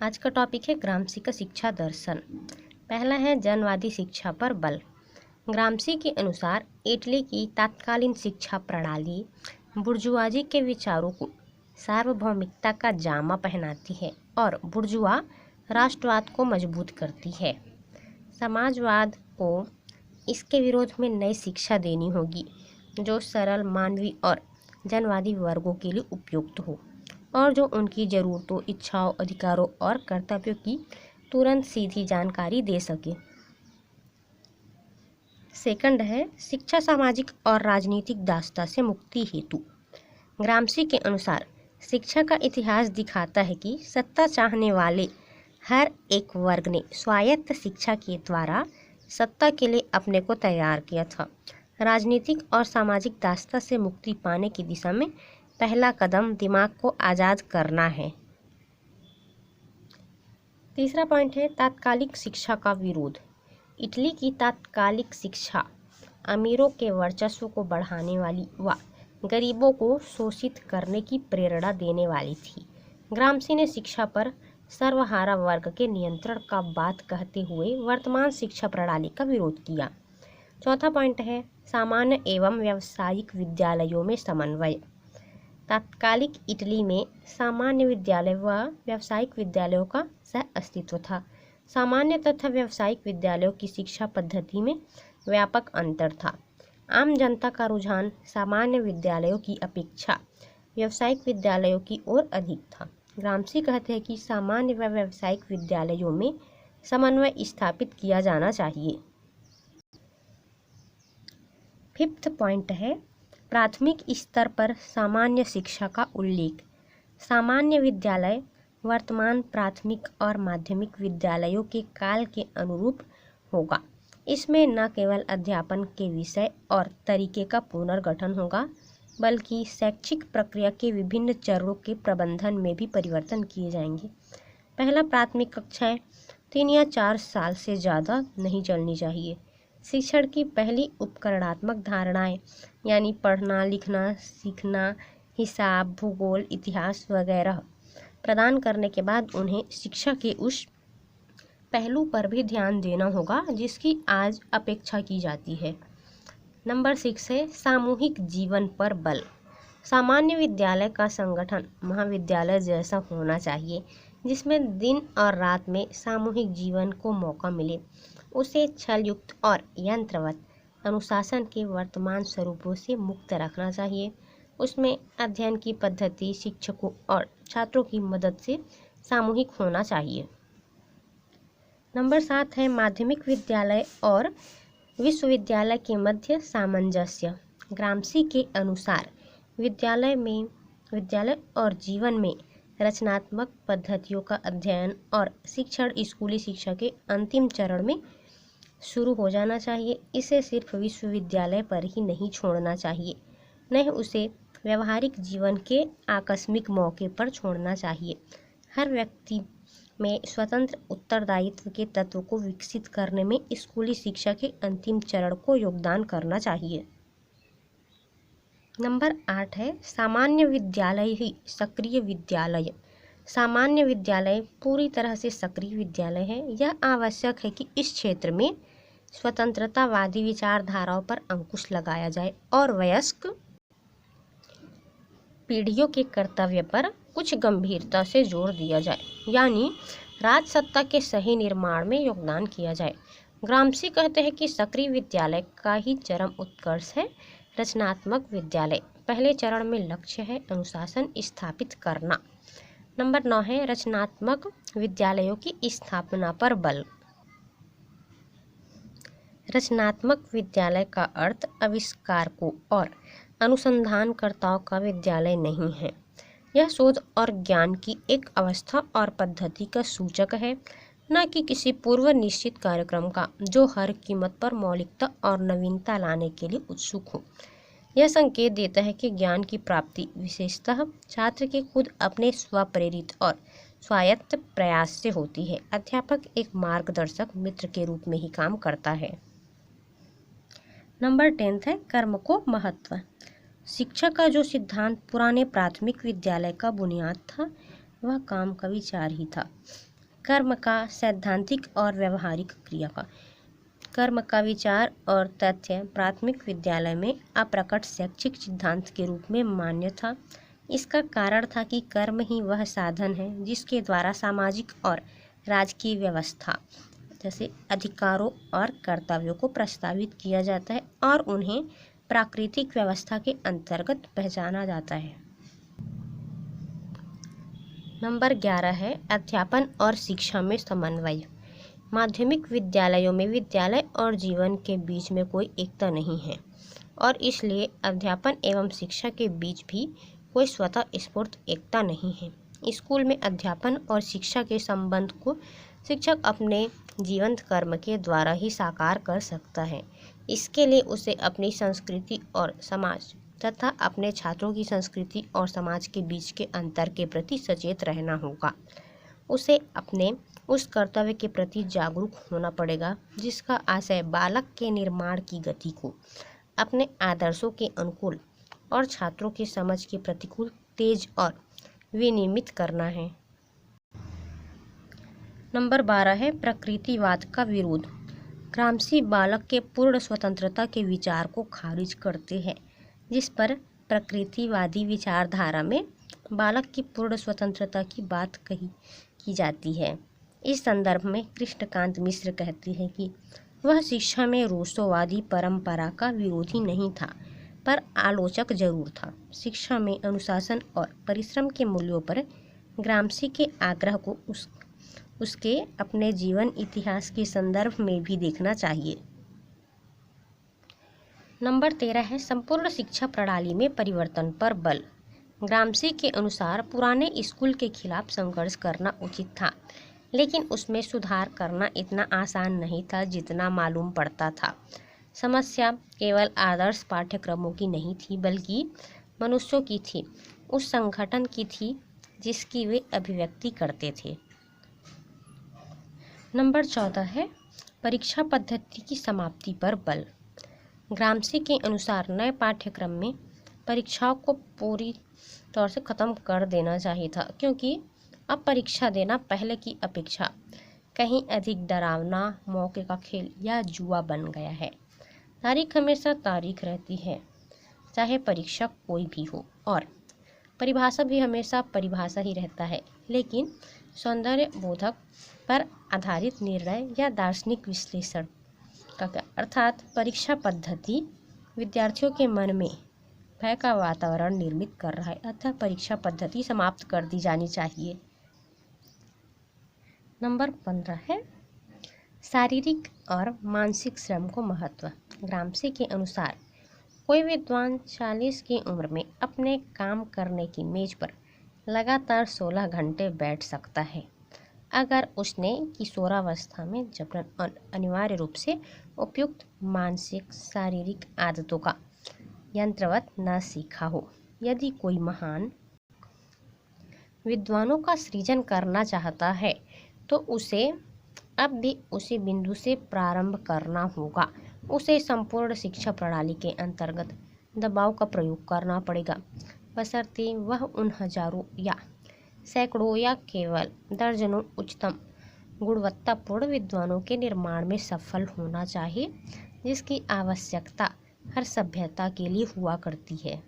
आज का टॉपिक है ग्रामसी का शिक्षा दर्शन। पहला है जनवादी शिक्षा पर बल। ग्रामसी के अनुसार इटली की तत्कालीन शिक्षा प्रणाली बुर्जुआजी के विचारों को सार्वभौमिकता का जामा पहनाती है और बुर्जुआ राष्ट्रवाद को मजबूत करती है। समाजवाद को इसके विरोध में नई शिक्षा देनी होगी जो सरल, मानवीय और जनवादी वर्गों के लिए उपयुक्त हो और जो उनकी ज़रूरतों, इच्छाओं, अधिकारों और कर्तव्यों की तुरंत सीधी जानकारी दे सके। सेकंड है शिक्षा सामाजिक और राजनीतिक दासता से मुक्ति हेतु। ग्रामसी के अनुसार शिक्षा का इतिहास दिखाता है कि सत्ता चाहने वाले हर एक वर्ग ने स्वायत्त शिक्षा के द्वारा सत्ता के लिए अपने को तैयार किया था। राजनीतिक और सामाजिक दासता से मुक्ति पाने की दिशा में पहला कदम दिमाग को आज़ाद करना है। तीसरा पॉइंट है तात्कालिक शिक्षा का विरोध। इटली की तात्कालिक शिक्षा अमीरों के वर्चस्व को बढ़ाने वाली व गरीबों को शोषित करने की प्रेरणा देने वाली थी। ग्रामसी ने शिक्षा पर सर्वहारा वर्ग के नियंत्रण का बात कहते हुए वर्तमान शिक्षा प्रणाली का विरोध किया। चौथा पॉइंट है सामान्य एवं व्यावसायिक विद्यालयों में समन्वय। तात्कालिक इटली में सामान्य विद्यालय व व्यावसायिक विद्यालयों का सह अस्तित्व था। सामान्य तथा व्यावसायिक विद्यालयों की शिक्षा पद्धति में व्यापक अंतर था। आम जनता का रुझान सामान्य विद्यालयों की अपेक्षा व्यावसायिक विद्यालयों की ओर अधिक था। ग्रामसी कहते हैं कि सामान्य व व्यावसायिक विद्यालयों में समन्वय स्थापित किया जाना चाहिए। फिफ्थ पॉइंट है प्राथमिक स्तर पर सामान्य शिक्षा का उल्लेख। सामान्य विद्यालय वर्तमान प्राथमिक और माध्यमिक विद्यालयों के काल के अनुरूप होगा। इसमें न केवल अध्यापन के विषय और तरीके का पुनर्गठन होगा बल्कि शैक्षिक प्रक्रिया के विभिन्न चरणों के प्रबंधन में भी परिवर्तन किए जाएंगे। पहला प्राथमिक कक्षाएं 3 या 4 साल से ज़्यादा नहीं चलनी चाहिए। शिक्षण की पहली उपकरणात्मक धारणाएं यानी पढ़ना, लिखना, सीखना, हिसाब, भूगोल, इतिहास वगैरह प्रदान करने के बाद उन्हें शिक्षा के उस पहलू पर भी ध्यान देना होगा जिसकी आज अपेक्षा की जाती है। नंबर 6 है सामूहिक जीवन पर बल। सामान्य विद्यालय का संगठन महाविद्यालय जैसा होना चाहिए जिसमें दिन और रात में सामूहिक जीवन को मौका मिले। उसे छलयुक्त और यंत्रवत अनुशासन के वर्तमान स्वरूपों से मुक्त रखना चाहिए। उसमें अध्ययन की पद्धति शिक्षकों और छात्रों की मदद से सामूहिक होना चाहिए। नंबर 7 है माध्यमिक विद्यालय और विश्वविद्यालय के मध्य सामंजस्य। ग्रामसी के अनुसार विद्यालय और जीवन में रचनात्मक पद्धतियों का अध्ययन और शिक्षण स्कूली शिक्षा के अंतिम चरण में शुरू हो जाना चाहिए। इसे सिर्फ विश्वविद्यालय पर ही नहीं छोड़ना चाहिए, न ही उसे व्यवहारिक जीवन के आकस्मिक मौके पर छोड़ना चाहिए। हर व्यक्ति में स्वतंत्र उत्तरदायित्व के तत्व को विकसित करने में स्कूली शिक्षा के अंतिम चरण को योगदान करना चाहिए। नंबर 8 है सामान्य विद्यालय ही सक्रिय विद्यालय। सामान्य विद्यालय पूरी तरह से सक्रिय विद्यालय है। यह आवश्यक है कि इस क्षेत्र में स्वतंत्रतावादी विचारधाराओं पर अंकुश लगाया जाए और वयस्क पीढ़ियों के कर्तव्य पर कुछ गंभीरता से जोर दिया जाए, यानी राजसत्ता के सही निर्माण में योगदान किया जाए। ग्रामसी कहते हैं कि सक्रिय विद्यालय का ही चरम उत्कर्ष है। रचनात्मक विद्यालय पहले चरण में लक्ष्य है अनुशासन स्थापित करना। नंबर 9 है रचनात्मक विद्यालयों की स्थापना पर बल। रचनात्मक विद्यालय का अर्थ आविष्कारकों और अनुसंधानकर्ताओं का विद्यालय नहीं है। यह शोध और ज्ञान की एक अवस्था और पद्धति का सूचक है, न कि किसी पूर्व निश्चित कार्यक्रम का जो हर कीमत पर मौलिकता और नवीनता लाने के लिए उत्सुक हो। यह संकेत देता है कि ज्ञान की प्राप्ति विशेषतः छात्र के खुद अपने स्वप्रेरित और स्वायत्त प्रयास से होती है। अध्यापक एक मार्गदर्शक मित्र के रूप में ही काम करता है। नंबर 10 है कर्म को महत्व। शिक्षा का जो सिद्धांत पुराने प्राथमिक विद्यालय का बुनियाद था वह काम का विचार ही था। कर्म का सैद्धांतिक और व्यवहारिक क्रिया का कर्म का विचार और तथ्य प्राथमिक विद्यालय में अप्रकट शैक्षिक सिद्धांत के रूप में मान्य था। इसका कारण था कि कर्म ही वह साधन है जिसके द्वारा सामाजिक और राजकीय व्यवस्था जैसे अधिकारों और कर्तव्यों को प्रस्तावित किया जाता है और उन्हें प्राकृतिक व्यवस्था के अंतर्गत पहचाना जाता है। नंबर 11 है अध्यापन और शिक्षा में समन्वय। माध्यमिक विद्यालयों में विद्यालय और जीवन के बीच में कोई एकता नहीं है और इसलिए अध्यापन एवं शिक्षा के बीच भी कोई स्वतः स्फूर्त एकता नहीं है। स्कूल में अध्यापन और शिक्षा के संबंध को शिक्षक अपने जीवंत कर्म के द्वारा ही साकार कर सकता है। इसके लिए उसे अपनी संस्कृति और समाज तथा अपने छात्रों की संस्कृति और समाज के बीच के अंतर के प्रति सचेत रहना होगा। उसे अपने उस कर्तव्य के प्रति जागरूक होना पड़ेगा जिसका आशय बालक के निर्माण की गति को अपने आदर्शों के अनुकूल और छात्रों की समझ के प्रतिकूल तेज और विनियमित करना है। नंबर 12 है प्रकृतिवाद का विरोध। ग्रामसी बालक के पूर्ण स्वतंत्रता के विचार को खारिज करते हैं, जिस पर प्रकृतिवादी विचारधारा में बालक की पूर्ण स्वतंत्रता की बात की जाती है। इस संदर्भ में कृष्णकांत मिश्र कहते हैं कि वह शिक्षा में रूसोवादी परंपरा का विरोधी नहीं था, पर आलोचक जरूर था। शिक्षा में अनुशासन और परिश्रम के मूल्यों पर ग्रामसी के आग्रह को उसके अपने जीवन इतिहास के संदर्भ में भी देखना चाहिए। नंबर 13 है संपूर्ण शिक्षा प्रणाली में परिवर्तन पर बल। ग्रामसी के अनुसार पुराने स्कूल के खिलाफ संघर्ष करना उचित था, लेकिन उसमें सुधार करना इतना आसान नहीं था जितना मालूम पड़ता था। समस्या केवल आदर्श पाठ्यक्रमों की नहीं थी, बल्कि मनुष्यों की थी, उस संगठन की थी जिसकी वे अभिव्यक्ति करते थे। नंबर 14 है परीक्षा पद्धति की समाप्ति पर बल। ग्रामसी के अनुसार नए पाठ्यक्रम में परीक्षाओं को पूरी तौर से ख़त्म कर देना चाहिए था, क्योंकि अब परीक्षा देना पहले की अपेक्षा कहीं अधिक डरावना, मौके का खेल या जुआ बन गया है। तारीख हमेशा तारीख रहती है, चाहे परीक्षा कोई भी हो, और परिभाषा भी हमेशा परिभाषा ही रहता है, लेकिन सौंदर्य बोधक पर आधारित निर्णय या दार्शनिक विश्लेषण का अर्थात परीक्षा पद्धति विद्यार्थियों के मन में भय का वातावरण निर्मित कर रहा है, अतः परीक्षा पद्धति समाप्त कर दी जानी चाहिए। नंबर 15 है शारीरिक और मानसिक श्रम को महत्व। ग्रामसी के अनुसार कोई विद्वान 40 की उम्र में अपने काम करने की मेज पर लगातार 16 घंटे बैठ सकता है, अगर उसने किशोरावस्था में जबरन अनिवार्य रूप से उपयुक्त मानसिक शारीरिक आदतों का यंत्रवत न सीखा हो। यदि कोई महान विद्वानों का सृजन करना चाहता है तो उसे अब भी उसी बिंदु से प्रारंभ करना होगा। उसे संपूर्ण शिक्षा प्रणाली के अंतर्गत दबाव का प्रयोग करना पड़ेगा, बशर्ते वह उन हजारों या सैकड़ों या केवल दर्जनों उच्चतम गुणवत्तापूर्ण विद्वानों के निर्माण में सफल होना चाहिए, जिसकी आवश्यकता हर सभ्यता के लिए हुआ करती है।